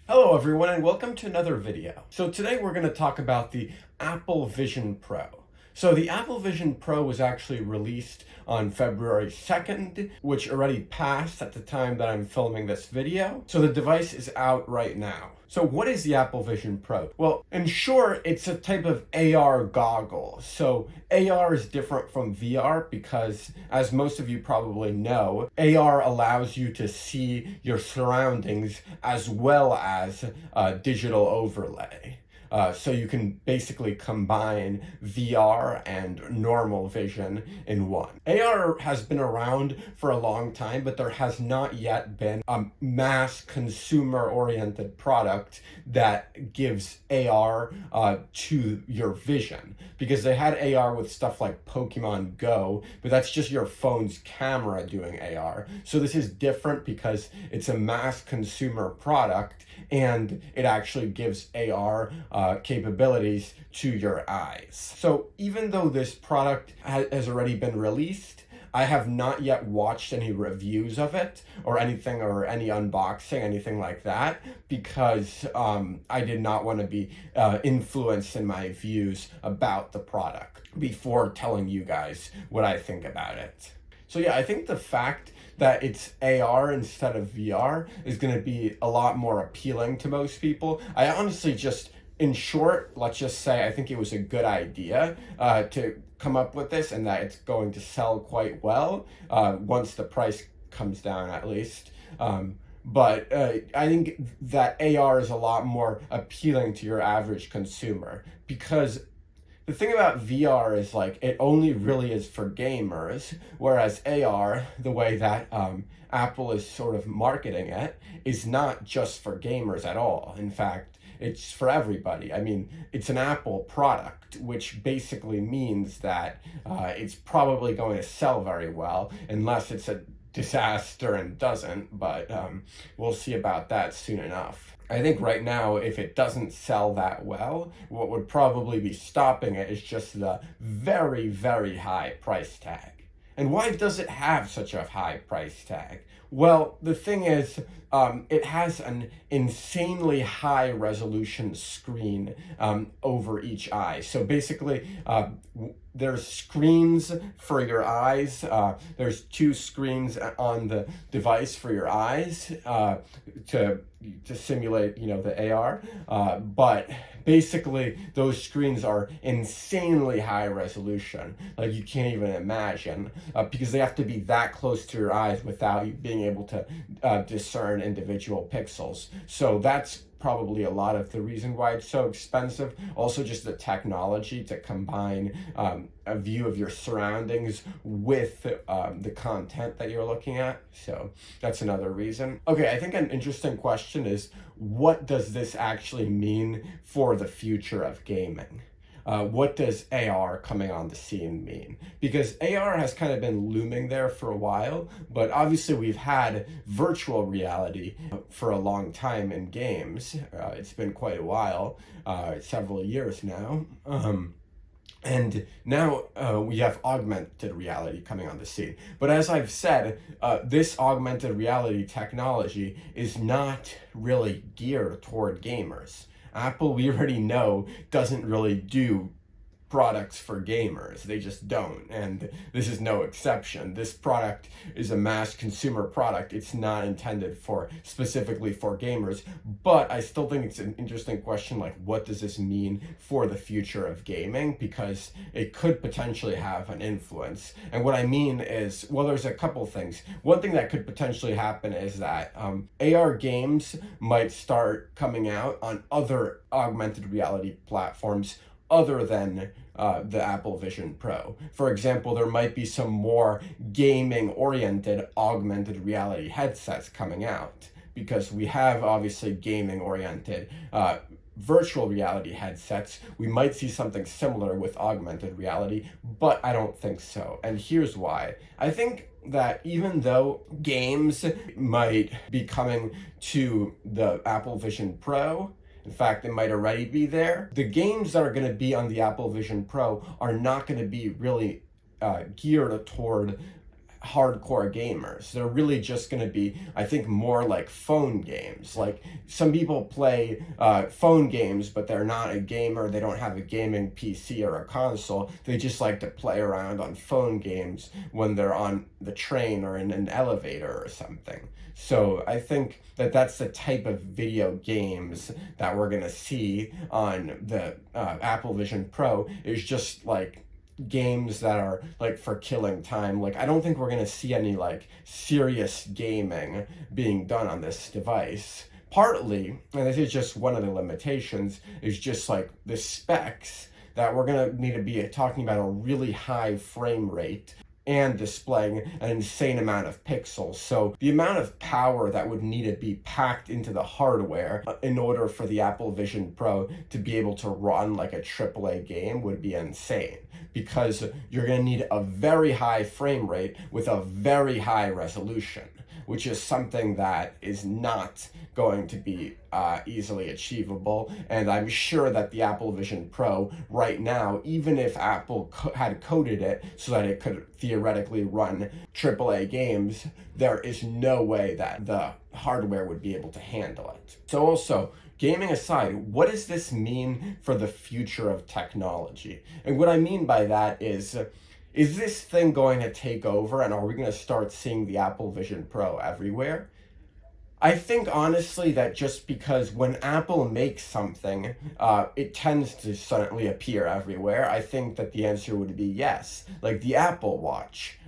Hello everyone and welcome to another video. So today we're going to talk about the Apple Vision Pro. So the Apple Vision Pro was actually released on February 2nd, which already passed at the time that I'm filming this video. So the device is out right now. So what is the Apple Vision Pro? Well, in short, it's a type of AR goggle. So AR is different from VR because, as most of you probably know, AR allows you to see your surroundings as well as digital overlay. So you can basically combine VR and normal vision in one. AR has been around for a long time, but there has not yet been a mass consumer-oriented product that gives AR to your vision. Because they had AR with stuff like Pokemon Go, but that's just your phone's camera doing AR. So this is different because it's a mass consumer product and it actually gives AR capabilities to your eyes. So even though this product has already been released, I have not yet watched any reviews of it or anything, or any unboxing, anything like that, because I did not want to be influenced in my views about the product before telling you guys what I think about it. So yeah, I think the fact that it's AR instead of VR is going to be a lot more appealing to most people. I honestly just, in short, let's just say I think it was a good idea to come up with this, and that it's going to sell quite well once the price comes down, at least. But I think that AR is a lot more appealing to your average consumer, because the thing about VR is, like, it only really is for gamers, whereas AR, the way that Apple is sort of marketing it, is not just for gamers at all. In fact, it's for everybody. I mean, it's an Apple product, which basically means that it's probably going to sell very well, unless it's a disaster and doesn't, but we'll see about that soon enough. I think right now, if it doesn't sell that well, what would probably be stopping it is just the very, very high price tag. And why does it have such a high price tag? Well, the thing is, it has an insanely high resolution screen over each eye. So basically, there's screens for your eyes. There's two screens on the device for your eyes to simulate, the AR. But basically, those screens are insanely high resolution, like you can't even imagine, because they have to be that close to your eyes without you being able to discern individual pixels. So that's probably a lot of the reason why it's so expensive. Also, just the technology to combine a view of your surroundings with the content that you're looking at. So that's another reason. Okay, I think an interesting question is, what does this actually mean for the future of gaming? What does AR coming on the scene mean? Because AR has kind of been looming there for a while, but obviously we've had virtual reality for a long time in games. It's been quite a while, several years now. And now we have augmented reality coming on the scene. But as I've said, this augmented reality technology is not really geared toward gamers. Apple, we already know, doesn't really do products for gamers. They just don't, and this is no exception. This product is a mass consumer product. It's not intended specifically for gamers, but I still think it's an interesting question, like, what does this mean for the future of gaming? Because it could potentially have an influence. And what I mean is, well, there's a couple things. One thing that could potentially happen is that AR games might start coming out on other augmented reality platforms other than the Apple Vision Pro. For example, there might be some more gaming-oriented augmented reality headsets coming out, because we have obviously gaming-oriented virtual reality headsets. We might see something similar with augmented reality, but I don't think so. And here's why. I think that even though games might be coming to the Apple Vision Pro, in fact, it might already be there, the games that are going to be on the Apple Vision Pro are not going to be really geared toward hardcore gamers. They're really just going to be, I think, more like phone games. Like, some people play phone games, but they're not a gamer. They don't have a gaming PC or a console. They just like to play around on phone games when they're on the train or in an elevator or something. So I think that that's the type of video games that we're going to see on the Apple Vision Pro, is just like games that are like for killing time. Like, I don't think we're going to see any like serious gaming being done on this device. Partly, and this is just one of the limitations, is just like the specs, that we're going to need to be talking about a really high frame rate and displaying an insane amount of pixels. So the amount of power that would need to be packed into the hardware in order for the Apple Vision Pro to be able to run like a AAA game would be insane, because you're going to need a very high frame rate with a very high resolution, which is something that is not going to be easily achievable. And I'm sure that the Apple Vision Pro right now, even if Apple had coded it so that it could theoretically run AAA games, there is no way that the hardware would be able to handle it. So also, gaming aside, what does this mean for the future of technology? And what I mean by that is this thing going to take over, and are we going to start seeing the Apple Vision Pro everywhere? I think honestly that just because when Apple makes something, it tends to suddenly appear everywhere. I think that the answer would be yes. Like the Apple Watch.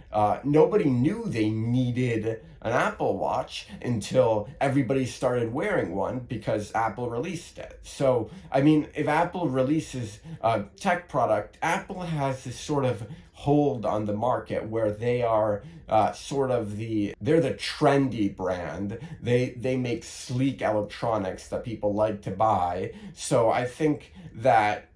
Nobody knew they needed an Apple Watch until everybody started wearing one because Apple released it. So, I mean, if Apple releases a tech product, Apple has this sort of hold on the market where they are they're the trendy brand. They make sleek electronics that people like to buy. So I think that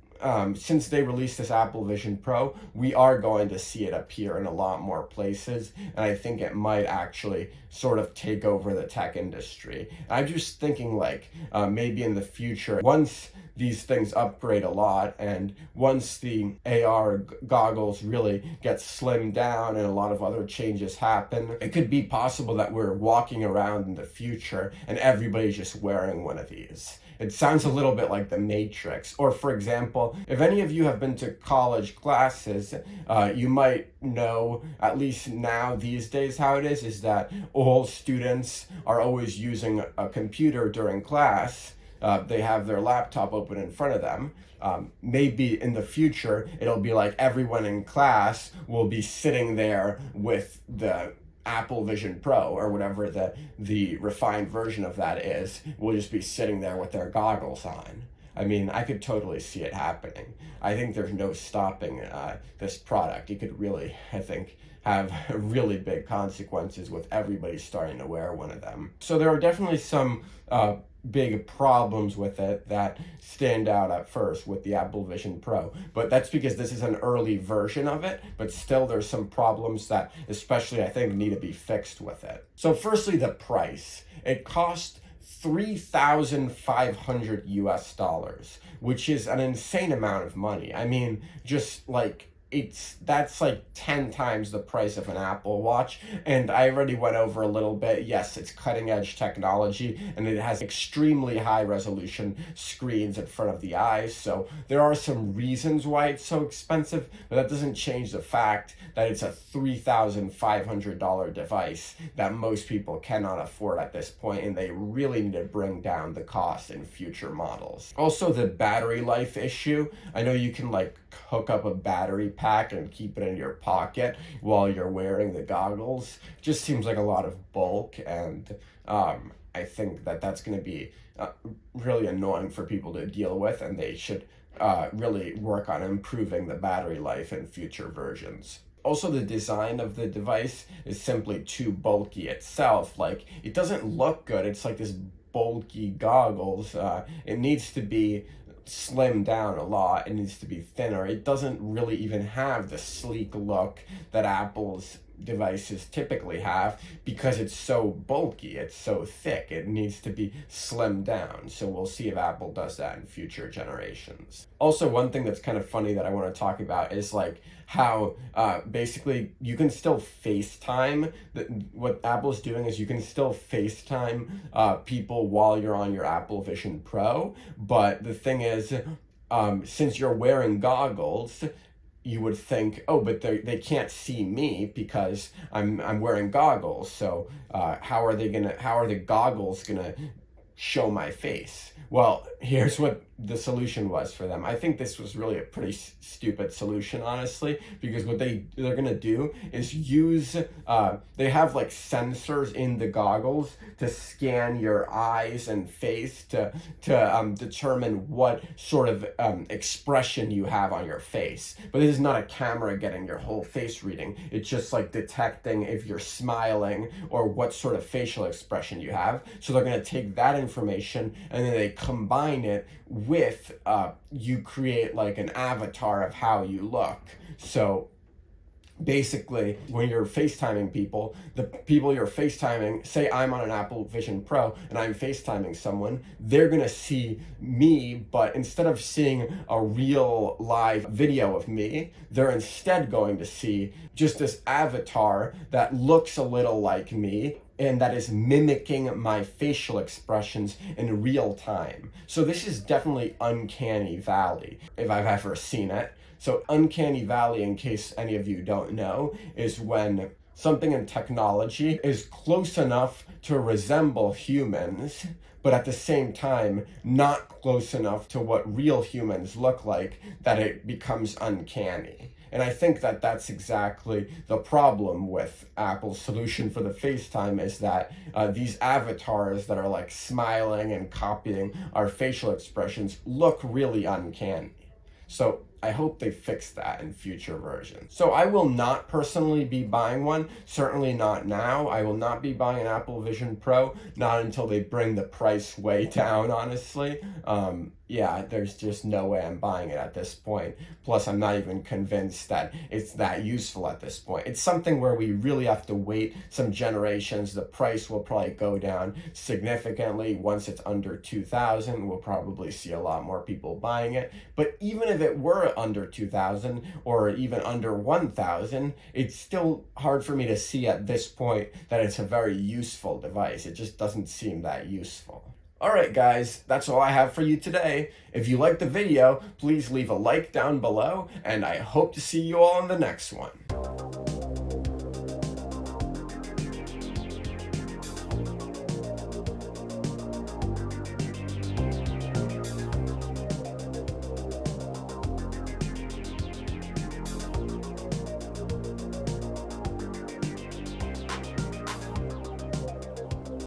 since they released this Apple Vision Pro, we are going to see it appear in a lot more places, and I think it might actually sort of take over the tech industry. I'm just thinking like maybe in the future, once these things upgrade a lot, and once the AR goggles really get slimmed down and a lot of other changes happen, it could be possible that we're walking around in the future and everybody's just wearing one of these. It sounds a little bit like the Matrix. Or for example, if any of you have been to college classes, you might know, at least now these days, how it is that all students are always using a computer during class. They have their laptop open in front of them. Maybe in the future, it'll be like everyone in class will be sitting there with the Apple Vision Pro, or whatever the refined version of that is, will just be sitting there with their goggles on. I mean, I could totally see it happening. I think there's no stopping this product. It could really, I think, have really big consequences with everybody starting to wear one of them. So there are definitely some big problems with it that stand out at first with the Apple Vision Pro, but that's because this is an early version of it, but still there's some problems that especially I think need to be fixed with it. So firstly, the price. It cost $3,500 US, which is an insane amount of money. I mean, just like that's like 10 times the price of an Apple Watch. And I already went over a little bit. Yes, it's cutting edge technology and it has extremely high resolution screens in front of the eyes. So there are some reasons why it's so expensive, but that doesn't change the fact that it's a $3,500 device that most people cannot afford at this point, and they really need to bring down the cost in future models. Also, the battery life issue. I know you can like hook up a battery pack and keep it in your pocket while you're wearing the goggles. Just seems like a lot of bulk, and I think that that's going to be really annoying for people to deal with, and they should really work on improving the battery life in future versions. Also, the design of the device is simply too bulky itself. Like, it doesn't look good. It's like this bulky goggles. It needs to be slimmed down a lot. It needs to be thinner. It doesn't really even have the sleek look that Apple's devices typically have because it's so bulky, it's so thick. It needs to be slimmed down. So we'll see if Apple does that in future generations. Also, one thing that's kind of funny that I want to talk about is like how basically you can still FaceTime. What Apple's doing is you can still FaceTime people while you're on your Apple Vision Pro, but the thing is, since you're wearing goggles, you would think, oh, but they can't see me because I'm wearing goggles. So how are the goggles gonna show my face? Well, here's what the solution was for them. I think this was really a pretty stupid solution, honestly, because what they're gonna do is use they have like sensors in the goggles to scan your eyes and face to determine what sort of expression you have on your face. But this is not a camera getting your whole face reading. It's just like detecting if you're smiling or what sort of facial expression you have. So they're gonna take that information and then they combine it with you create like an avatar of how you look. So basically, when you're FaceTiming people, the people you're FaceTiming, say I'm on an Apple Vision Pro and I'm FaceTiming someone, they're gonna see me, but instead of seeing a real live video of me, they're instead going to see just this avatar that looks a little like me and that is mimicking my facial expressions in real time. So this is definitely uncanny valley, if I've ever seen it. So uncanny valley, in case any of you don't know, is when something in technology is close enough to resemble humans, but at the same time, not close enough to what real humans look like, that it becomes uncanny. And I think that that's exactly the problem with Apple's solution for the FaceTime, is that these avatars that are like smiling and copying our facial expressions look really uncanny. So I hope they fix that in future versions. So I will not personally be buying one, certainly not now. I will not be buying an Apple Vision Pro, not until they bring the price way down, honestly. Yeah, there's just no way I'm buying it at this point. Plus, I'm not even convinced that it's that useful at this point. It's something where we really have to wait some generations. The price will probably go down significantly. Once it's under 2,000, we'll probably see a lot more people buying it. But even if it were under 2,000 or even under 1,000, it's still hard for me to see at this point that it's a very useful device. It just doesn't seem that useful. Alright guys, that's all I have for you today. If you liked the video, please leave a like down below, and I hope to see you all in the next one.